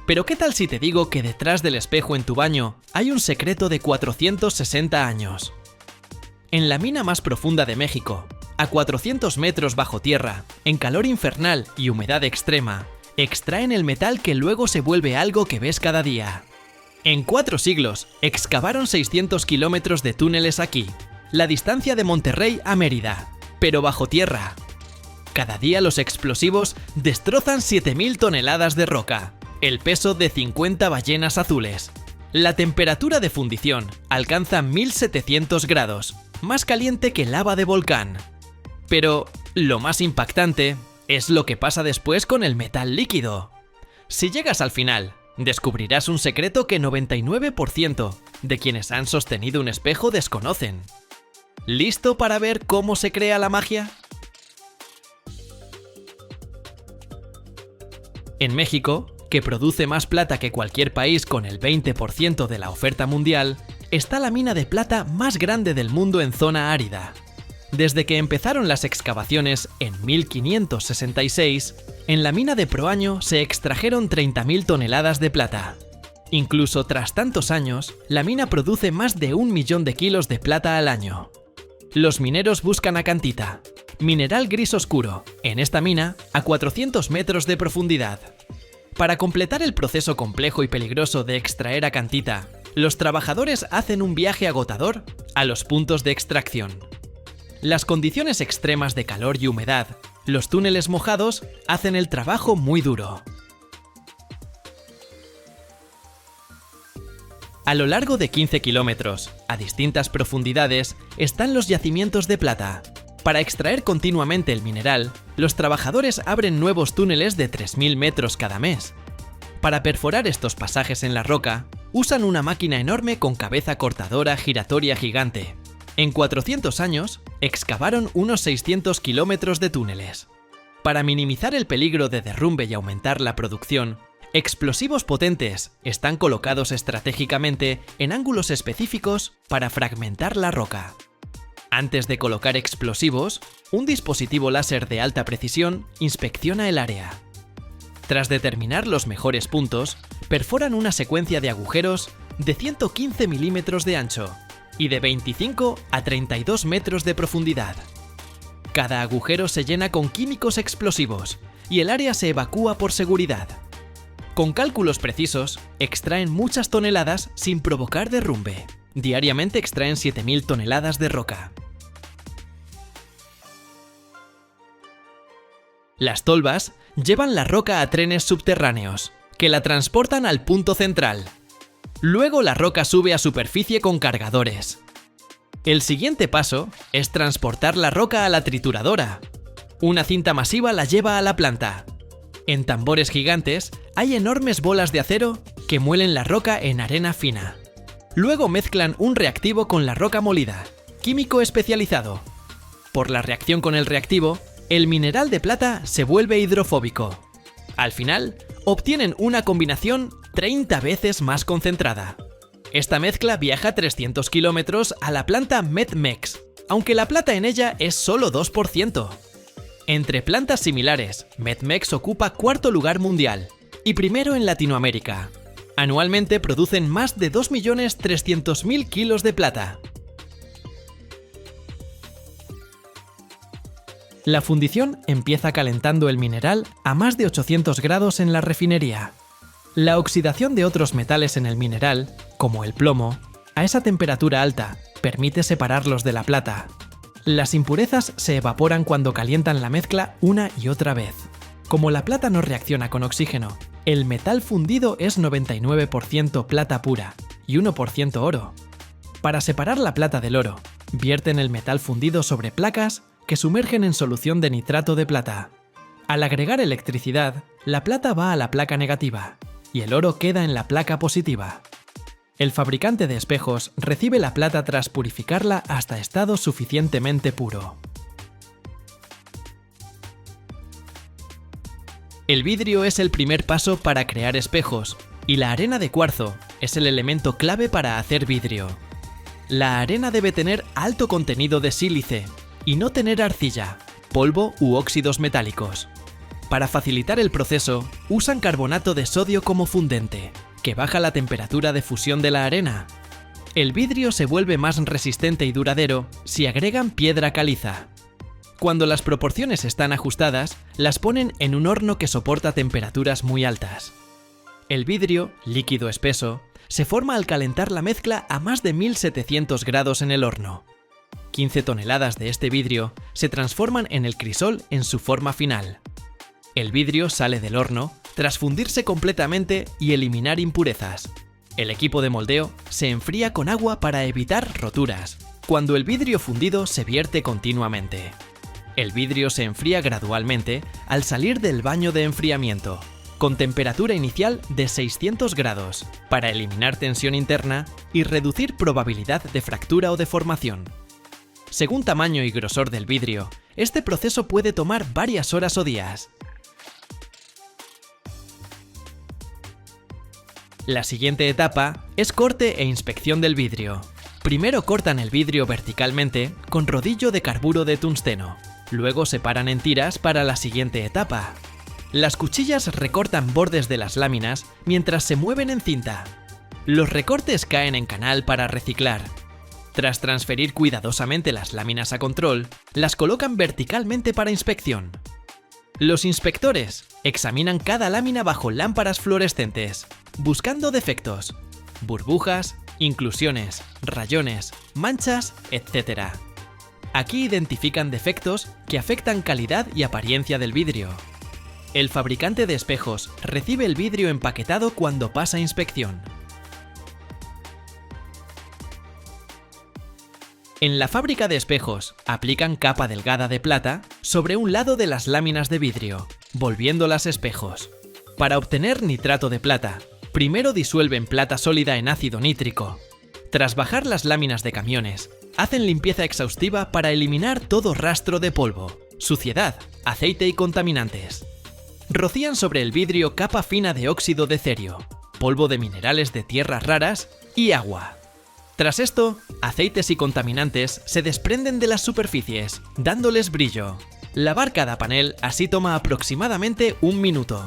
Pero ¿qué tal si te digo que detrás del espejo en tu baño hay un secreto de 460 años? En la mina más profunda de México, a 400 metros bajo tierra, en calor infernal y humedad extrema, extraen el metal que luego se vuelve algo que ves cada día. En 4 siglos, excavaron 600 kilómetros de túneles aquí, la distancia de Monterrey a Mérida, pero bajo tierra. Cada día los explosivos destrozan 7.000 toneladas de roca, el peso de 50 ballenas azules. La temperatura de fundición alcanza 1700 grados, más caliente que lava de volcán. Pero lo más impactante es lo que pasa después con el metal líquido. Si llegas al final, descubrirás un secreto que 99% de quienes han sostenido un espejo desconocen. ¿Listo para ver cómo se crea la magia? En México, que produce más plata que cualquier país con el 20% de la oferta mundial, está la mina de plata más grande del mundo en zona árida. Desde que empezaron las excavaciones en 1566, en la mina de Proaño se extrajeron 30.000 toneladas de plata. Incluso tras tantos años, la mina produce más de 1 millón de kilos de plata al año. Los mineros buscan acantita, mineral gris oscuro, en esta mina a 400 metros de profundidad. Para completar el proceso complejo y peligroso de extraer acantita, los trabajadores hacen un viaje agotador a los puntos de extracción. Las condiciones extremas de calor y humedad, los túneles mojados, hacen el trabajo muy duro. A lo largo de 15 kilómetros, a distintas profundidades, están los yacimientos de plata. Para extraer continuamente el mineral, los trabajadores abren nuevos túneles de 3.000 metros cada mes. Para perforar estos pasajes en la roca, usan una máquina enorme con cabeza cortadora giratoria gigante. En 400 años, excavaron unos 600 kilómetros de túneles. Para minimizar el peligro de derrumbe y aumentar la producción, explosivos potentes están colocados estratégicamente en ángulos específicos para fragmentar la roca. Antes de colocar explosivos, un dispositivo láser de alta precisión inspecciona el área. Tras determinar los mejores puntos, perforan una secuencia de agujeros de 115 milímetros de ancho y de 25 a 32 metros de profundidad. Cada agujero se llena con químicos explosivos y el área se evacúa por seguridad. Con cálculos precisos, extraen muchas toneladas sin provocar derrumbe. Diariamente extraen 7.000 toneladas de roca. Las tolvas llevan la roca a trenes subterráneos, que la transportan al punto central. Luego la roca sube a superficie con cargadores. El siguiente paso es transportar la roca a la trituradora. Una cinta masiva la lleva a la planta. En tambores gigantes hay enormes bolas de acero que muelen la roca en arena fina. Luego mezclan un reactivo con la roca molida, químico especializado. Por la reacción con el reactivo, el mineral de plata se vuelve hidrofóbico. Al final, obtienen una combinación 30 veces más concentrada. Esta mezcla viaja 300 kilómetros a la planta METMEX, aunque la plata en ella es solo 2%. Entre plantas similares, METMEX ocupa cuarto lugar mundial y primero en Latinoamérica. Anualmente producen más de 2.300.000 kilos de plata. La fundición empieza calentando el mineral a más de 800 grados en la refinería. La oxidación de otros metales en el mineral, como el plomo, a esa temperatura alta, permite separarlos de la plata. Las impurezas se evaporan cuando calientan la mezcla una y otra vez. Como la plata no reacciona con oxígeno, el metal fundido es 99% plata pura y 1% oro. Para separar la plata del oro, vierten el metal fundido sobre placas que sumergen en solución de nitrato de plata. Al agregar electricidad, la plata va a la placa negativa y el oro queda en la placa positiva. El fabricante de espejos recibe la plata tras purificarla hasta estado suficientemente puro. El vidrio es el primer paso para crear espejos, y la arena de cuarzo es el elemento clave para hacer vidrio. La arena debe tener alto contenido de sílice y no tener arcilla, polvo u óxidos metálicos. Para facilitar el proceso, usan carbonato de sodio como fundente, que baja la temperatura de fusión de la arena. El vidrio se vuelve más resistente y duradero si agregan piedra caliza. Cuando las proporciones están ajustadas, las ponen en un horno que soporta temperaturas muy altas. El vidrio, líquido espeso, se forma al calentar la mezcla a más de 1700 grados en el horno. 15 toneladas de este vidrio se transforman en el crisol en su forma final. El vidrio sale del horno tras fundirse completamente y eliminar impurezas. El equipo de moldeo se enfría con agua para evitar roturas, cuando el vidrio fundido se vierte continuamente. El vidrio se enfría gradualmente al salir del baño de enfriamiento, con temperatura inicial de 600 grados, para eliminar tensión interna y reducir probabilidad de fractura o deformación. Según tamaño y grosor del vidrio, este proceso puede tomar varias horas o días. La siguiente etapa es corte e inspección del vidrio. Primero cortan el vidrio verticalmente con rodillo de carburo de tungsteno. Luego separan en tiras para la siguiente etapa. Las cuchillas recortan bordes de las láminas mientras se mueven en cinta. Los recortes caen en canal para reciclar. Tras transferir cuidadosamente las láminas a control, las colocan verticalmente para inspección. Los inspectores examinan cada lámina bajo lámparas fluorescentes, buscando defectos, burbujas, inclusiones, rayones, manchas, etc. Aquí identifican defectos que afectan calidad y apariencia del vidrio. El fabricante de espejos recibe el vidrio empaquetado cuando pasa inspección. En la fábrica de espejos, aplican capa delgada de plata sobre un lado de las láminas de vidrio, volviéndolas espejos. Para obtener nitrato de plata, primero disuelven plata sólida en ácido nítrico. Tras bajar las láminas de camiones, hacen limpieza exhaustiva para eliminar todo rastro de polvo, suciedad, aceite y contaminantes. Rocían sobre el vidrio capa fina de óxido de cerio, polvo de minerales de tierras raras y agua. Tras esto, aceites y contaminantes se desprenden de las superficies, dándoles brillo. Lavar cada panel así toma aproximadamente 1 minuto.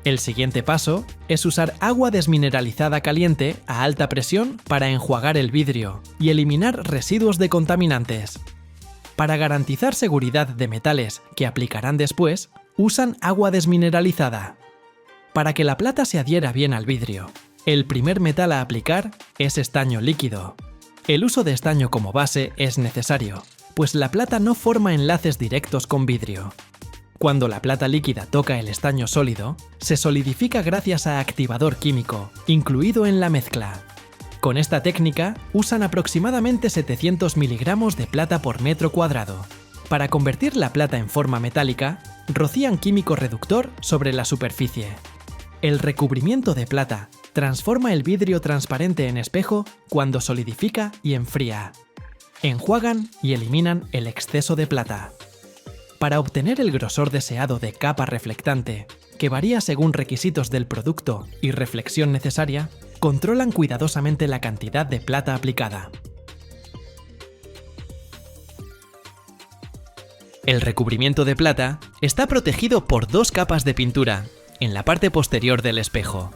El siguiente paso es usar agua desmineralizada caliente a alta presión para enjuagar el vidrio y eliminar residuos de contaminantes. Para garantizar seguridad de metales que aplicarán después, usan agua desmineralizada. Para que la plata se adhiera bien al vidrio, el primer metal a aplicar es estaño líquido. El uso de estaño como base es necesario, pues la plata no forma enlaces directos con vidrio. Cuando la plata líquida toca el estaño sólido, se solidifica gracias a activador químico, incluido en la mezcla. Con esta técnica, usan aproximadamente 700 miligramos de plata por metro cuadrado. Para convertir la plata en forma metálica, rocían químico reductor sobre la superficie. El recubrimiento de plata transforma el vidrio transparente en espejo cuando solidifica y enfría. enjuagan y eliminan el exceso de plata. Para obtener el grosor deseado de capa reflectante, que varía según requisitos del producto y reflexión necesaria, controlan cuidadosamente la cantidad de plata aplicada. El recubrimiento de plata está protegido por 2 capas de pintura en la parte posterior del espejo.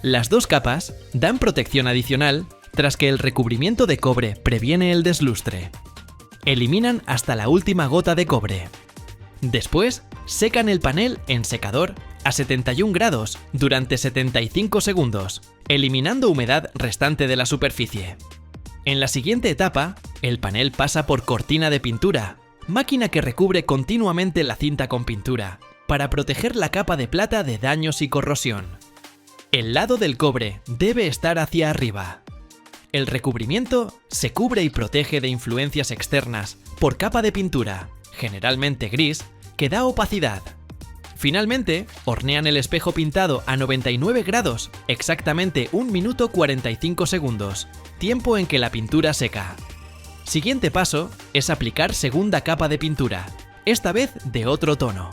Las 2 capas dan protección adicional tras que el recubrimiento de cobre previene el deslustre. Eliminan hasta la última gota de cobre. Después, secan el panel en secador a 71 grados durante 75 segundos, eliminando humedad restante de la superficie. En la siguiente etapa, el panel pasa por cortina de pintura, máquina que recubre continuamente la cinta con pintura, para proteger la capa de plata de daños y corrosión. El lado del cobre debe estar hacia arriba. El recubrimiento se cubre y protege de influencias externas por capa de pintura, generalmente gris, que da opacidad. Finalmente, hornean el espejo pintado a 99 grados, exactamente 1 minuto 45 segundos, tiempo en que la pintura seca. Siguiente paso es aplicar segunda capa de pintura, esta vez de otro tono.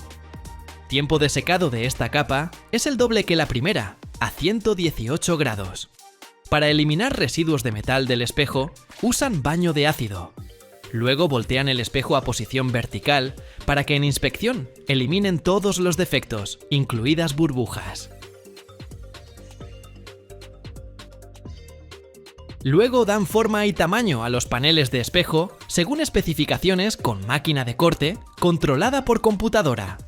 Tiempo de secado de esta capa es el doble que la primera, a 118 grados. Para eliminar residuos de metal del espejo, usan baño de ácido. Luego voltean el espejo a posición vertical para que en inspección eliminen todos los defectos, incluidas burbujas. Luego dan forma y tamaño a los paneles de espejo según especificaciones con máquina de corte controlada por computadora.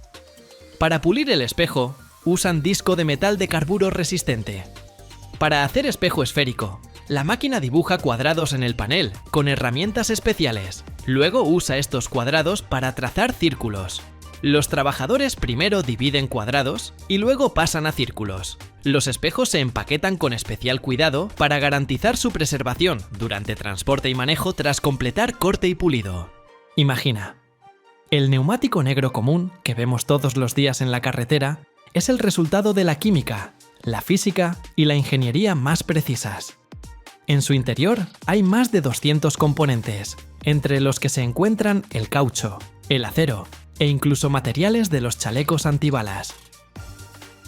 Para pulir el espejo, usan disco de metal de carburo resistente. Para hacer espejo esférico, la máquina dibuja cuadrados en el panel con herramientas especiales. Luego usa estos cuadrados para trazar círculos. Los trabajadores primero dividen cuadrados y luego pasan a círculos. Los espejos se empaquetan con especial cuidado para garantizar su preservación durante transporte y manejo tras completar corte y pulido. Imagina, el neumático negro común que vemos todos los días en la carretera es el resultado de la química, la física y la ingeniería más precisas. En su interior hay más de 200 componentes, entre los que se encuentran el caucho, el acero e incluso materiales de los chalecos antibalas.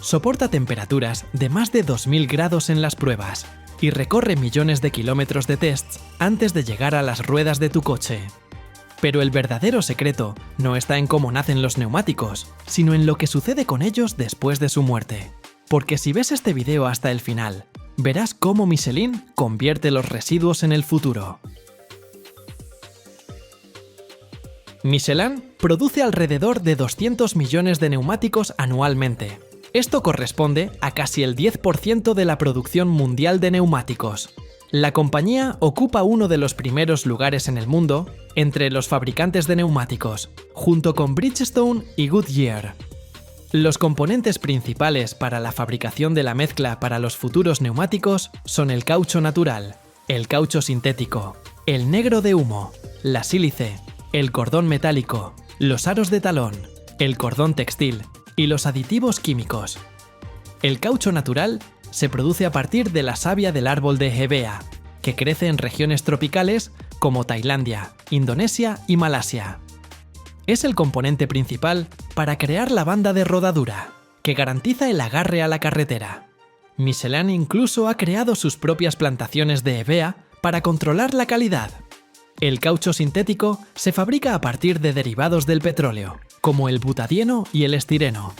Soporta temperaturas de más de 2000 grados en las pruebas y recorre millones de kilómetros de tests antes de llegar a las ruedas de tu coche. Pero el verdadero secreto no está en cómo nacen los neumáticos, sino en lo que sucede con ellos después de su muerte. Porque si ves este video hasta el final, verás cómo Michelin convierte los residuos en el futuro. Michelin produce alrededor de 200 millones de neumáticos anualmente. Esto corresponde a casi el 10% de la producción mundial de neumáticos. La compañía ocupa uno de los primeros lugares en el mundo entre los fabricantes de neumáticos, junto con Bridgestone y Goodyear. Los componentes principales para la fabricación de la mezcla para los futuros neumáticos son el caucho natural, el caucho sintético, el negro de humo, la sílice, el cordón metálico, los aros de talón, el cordón textil y los aditivos químicos. El caucho natural se produce a partir de la savia del árbol de hevea, que crece en regiones tropicales como Tailandia, Indonesia y Malasia. Es el componente principal para crear la banda de rodadura, que garantiza el agarre a la carretera. Michelin incluso ha creado sus propias plantaciones de hevea para controlar la calidad. El caucho sintético se fabrica a partir de derivados del petróleo, como el butadieno y el estireno.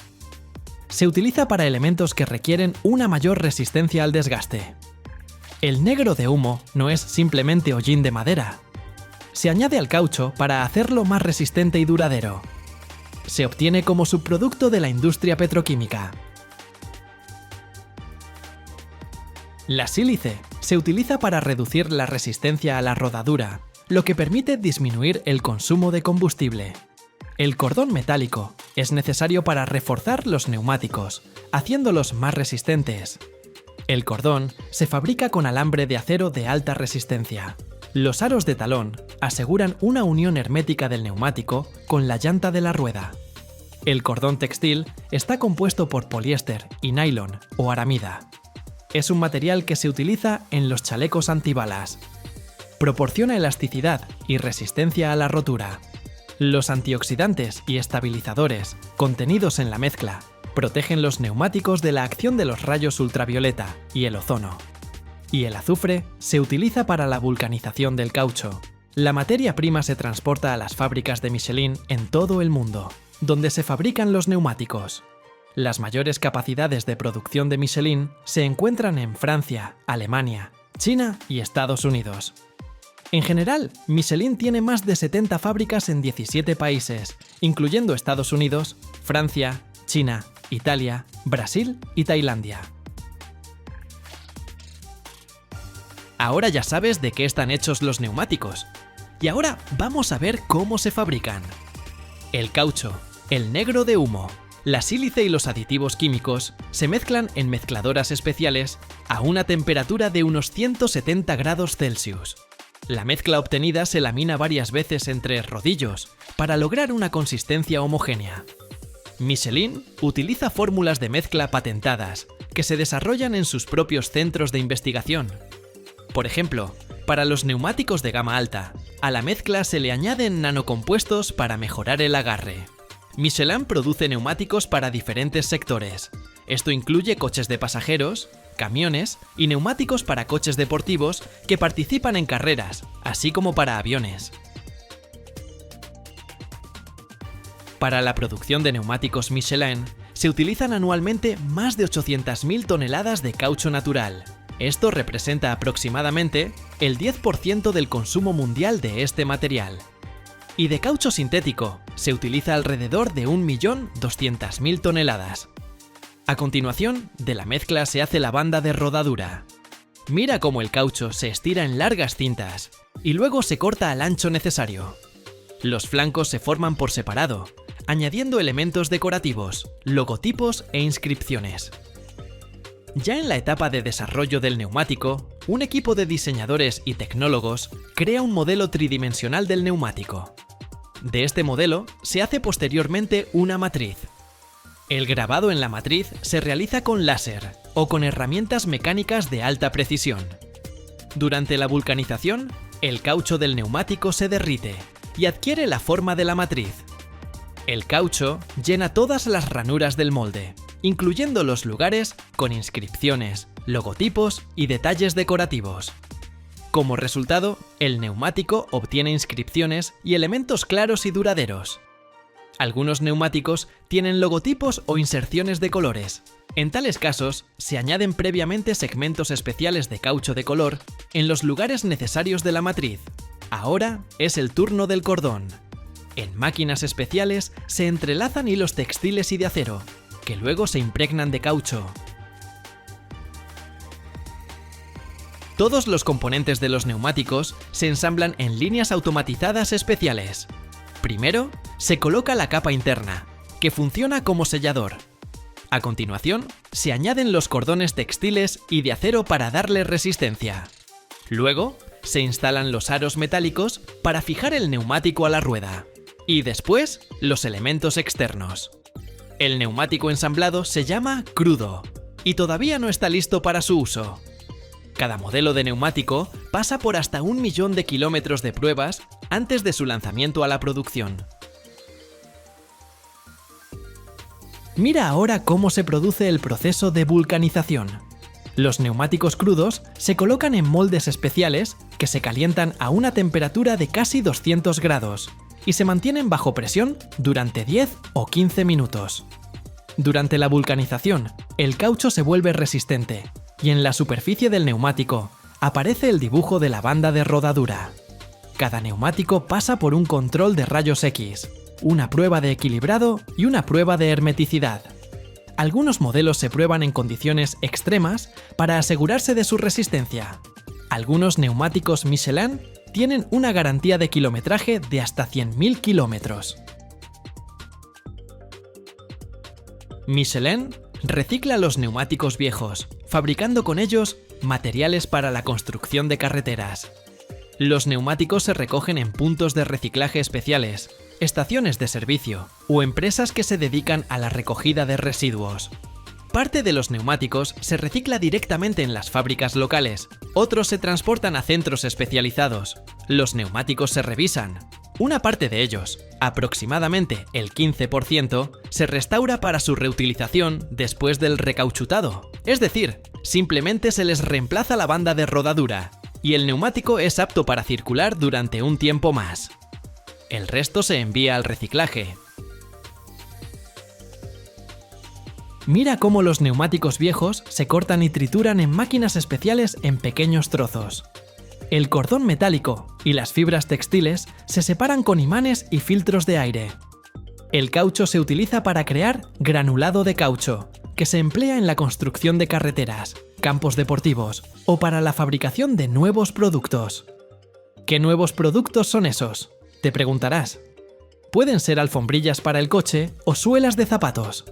Se utiliza para elementos que requieren una mayor resistencia al desgaste. El negro de humo no es simplemente hollín de madera. Se añade al caucho para hacerlo más resistente y duradero. Se obtiene como subproducto de la industria petroquímica. La sílice se utiliza para reducir la resistencia a la rodadura, lo que permite disminuir el consumo de combustible. El cordón metálico es necesario para reforzar los neumáticos, haciéndolos más resistentes. El cordón se fabrica con alambre de acero de alta resistencia. Los aros de talón aseguran una unión hermética del neumático con la llanta de la rueda. El cordón textil está compuesto por poliéster y nylon o aramida. Es un material que se utiliza en los chalecos antibalas. proporciona elasticidad y resistencia a la rotura. Los antioxidantes y estabilizadores contenidos en la mezcla protegen los neumáticos de la acción de los rayos ultravioleta y el ozono. Y el azufre se utiliza para la vulcanización del caucho. La materia prima se transporta a las fábricas de Michelin en todo el mundo, donde se fabrican los neumáticos. Las mayores capacidades de producción de Michelin se encuentran en Francia, Alemania, China y Estados Unidos. En general, Michelin tiene más de 70 fábricas en 17 países, incluyendo Estados Unidos, Francia, China, Italia, Brasil y Tailandia. Ahora ya sabes de qué están hechos los neumáticos. Y ahora vamos a ver cómo se fabrican. El caucho, el negro de humo, la sílice y los aditivos químicos se mezclan en mezcladoras especiales a una temperatura de unos 170 grados Celsius. La mezcla obtenida se lamina varias veces entre rodillos para lograr una consistencia homogénea. Michelin utiliza fórmulas de mezcla patentadas que se desarrollan en sus propios centros de investigación. Por ejemplo, para los neumáticos de gama alta, a la mezcla se le añaden nanocompuestos para mejorar el agarre. Michelin produce neumáticos para diferentes sectores. Esto incluye coches de pasajeros, camiones y neumáticos para coches deportivos que participan en carreras, así como para aviones. Para la producción de neumáticos Michelin, se utilizan anualmente más de 800.000 toneladas de caucho natural. Esto representa aproximadamente el 10% del consumo mundial de este material. Y de caucho sintético, se utiliza alrededor de 1.200.000 toneladas. A continuación, de la mezcla se hace la banda de rodadura. Mira cómo el caucho se estira en largas cintas y luego se corta al ancho necesario. Los flancos se forman por separado, añadiendo elementos decorativos, logotipos e inscripciones. Ya en la etapa de desarrollo del neumático, un equipo de diseñadores y tecnólogos crea un modelo tridimensional del neumático. De este modelo se hace posteriormente una matriz. El grabado en la matriz se realiza con láser o con herramientas mecánicas de alta precisión. Durante la vulcanización, el caucho del neumático se derrite y adquiere la forma de la matriz. El caucho llena todas las ranuras del molde, incluyendo los lugares con inscripciones, logotipos y detalles decorativos. Como resultado, el neumático obtiene inscripciones y elementos claros y duraderos. Algunos neumáticos tienen logotipos o inserciones de colores. En tales casos, se añaden previamente segmentos especiales de caucho de color en los lugares necesarios de la matriz. Ahora es el turno del cordón. En máquinas especiales se entrelazan hilos textiles y de acero, que luego se impregnan de caucho. Todos los componentes de los neumáticos se ensamblan en líneas automatizadas especiales. Primero, se coloca la capa interna, que funciona como sellador. A continuación, se añaden los cordones textiles y de acero para darle resistencia. Luego, se instalan los aros metálicos para fijar el neumático a la rueda. Y después, los elementos externos. El neumático ensamblado se llama crudo y todavía no está listo para su uso. Cada modelo de neumático pasa por hasta 1 millón de kilómetros de pruebas antes de su lanzamiento a la producción. Mira ahora cómo se produce el proceso de vulcanización. Los neumáticos crudos se colocan en moldes especiales que se calientan a una temperatura de casi 200 grados y se mantienen bajo presión durante 10 o 15 minutos. Durante la vulcanización, el caucho se vuelve resistente y en la superficie del neumático aparece el dibujo de la banda de rodadura. Cada neumático pasa por un control de rayos X, una prueba de equilibrado y una prueba de hermeticidad. Algunos modelos se prueban en condiciones extremas para asegurarse de su resistencia. Algunos neumáticos Michelin tienen una garantía de kilometraje de hasta 100.000 kilómetros. Michelin recicla los neumáticos viejos, fabricando con ellos materiales para la construcción de carreteras. Los neumáticos se recogen en puntos de reciclaje especiales, estaciones de servicio o empresas que se dedican a la recogida de residuos. Parte de los neumáticos se recicla directamente en las fábricas locales, otros se transportan a centros especializados. Los neumáticos se revisan. Una parte de ellos, aproximadamente el 15%, se restaura para su reutilización después del recauchutado. Es decir, simplemente se les reemplaza la banda de rodadura, y el neumático es apto para circular durante un tiempo más. El resto se envía al reciclaje. Mira cómo los neumáticos viejos se cortan y trituran en máquinas especiales en pequeños trozos. El cordón metálico y las fibras textiles se separan con imanes y filtros de aire. El caucho se utiliza para crear granulado de caucho, que se emplea en la construcción de carreteras, campos deportivos o para la fabricación de nuevos productos. ¿Qué nuevos productos son esos?, te preguntarás. Pueden ser alfombrillas para el coche o suelas de zapatos.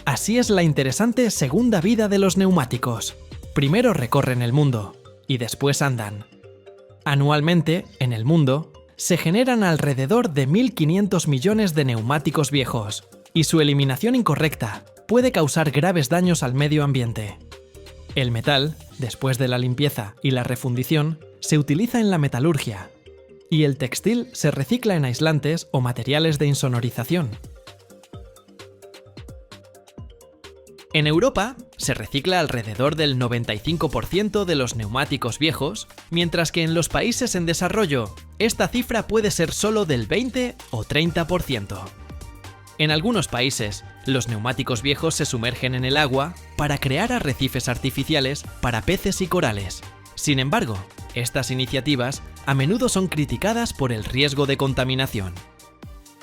Así es la interesante segunda vida de los neumáticos. Primero recorren el mundo y después andan. Anualmente, en el mundo, se generan alrededor de 1.500 millones de neumáticos viejos, y su eliminación incorrecta puede causar graves daños al medio ambiente. El metal, después de la limpieza y la refundición, se utiliza en la metalurgia, y el textil se recicla en aislantes o materiales de insonorización. En Europa, se recicla alrededor del 95% de los neumáticos viejos, mientras que en los países en desarrollo, esta cifra puede ser solo del 20 o 30%. En algunos países, los neumáticos viejos se sumergen en el agua para crear arrecifes artificiales para peces y corales. Sin embargo, estas iniciativas a menudo son criticadas por el riesgo de contaminación.